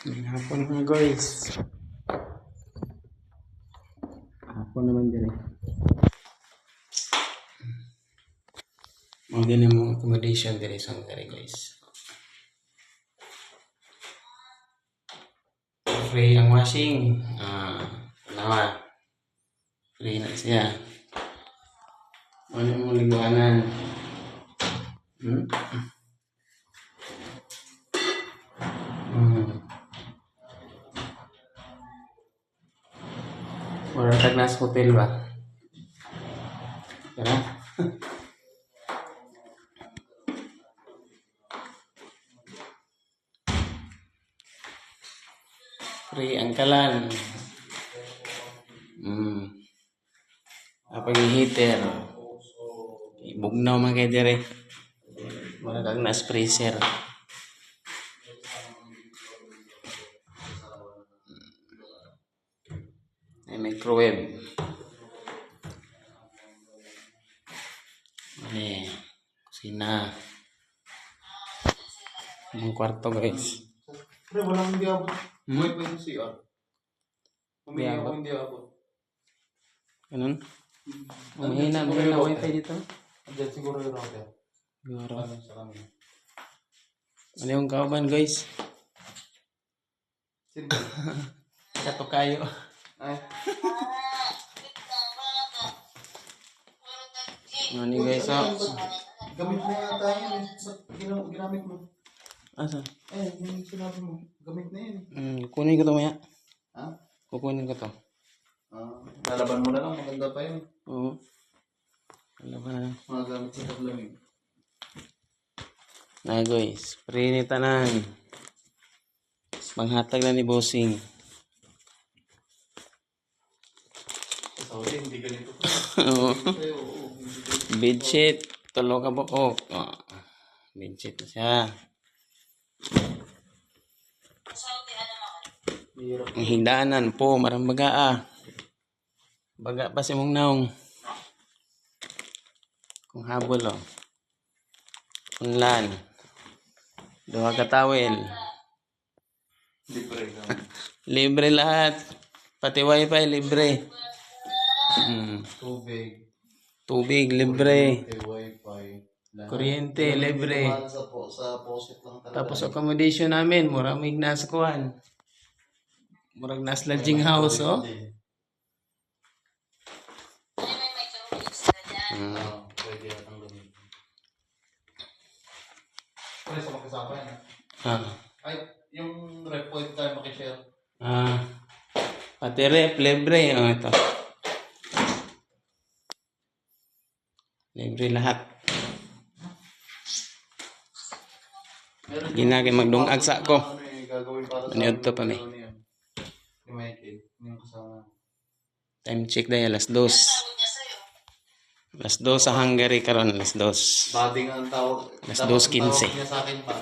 Hapon mga guys. Hapon naman din eh. Mga ganyan mga accommodation din isang dari guys. Free ang washing. Nawa. Free na siya. Ano yung liguanan? Orang Tagnas Hotel ba? Kaya? Free ang kalan. Apa yung heater? Ibugnaw man kayo dire. Mga Tagnas freezer. May microwave. Ini kusina. Ang kwarto guys. Pre, walang hindi abot. Wifi yung CR. Humingi ako hindi abot. Ganun? Mahina ba na wifi dito? Andiyan siguro yung router. Siguro. Sa kami. Ano yung kauban guys? Simple. Kato kayo. Ay. Ano ni guys Gamit mo yata yun. Ba't ginamit mo? Asa? Yung sinabi mo. Gamit na yun. Kukunin ko to maya. Ha? Kukunin ko to. Lalaban mo na lang. Maganda pa yun. Oo. Alam ka na. Mga gamit sa paglamig. Na guys, free ni tanan. Panghatag na ni bossing. Sa Saudi, hindi ganito. Oo. Oo. Bedsheet. Tulo ka bukok. Bedsheet na siya. Ang higdaanan po, marang baga Baga pa si mong naong. Kung habol Unlan. Duha ka tawel. Libre ka. Libre lahat. Pati wifi libre. Tubig. Tubig libre. Wifi. Kuryente libre. Sa posit lang talaga. Tapos accommodation namin, murag mig nasa kuan. Murag nas lodging house Pwede yatang gamitin. Pwede sa makasapa yan. Ay, yung rep pwede tayo makishare. Pati rep libre. Ito. Libre lahat. Ginagay magdungag sa ko. Ano to pa may? Yung may kid, yung kasama. Time check dahil alas 2. Alas 2 sa Hungary karon alas 2. Bading ang tawag. Alas Dapat 2:15. ang tawag niya sa akin pa.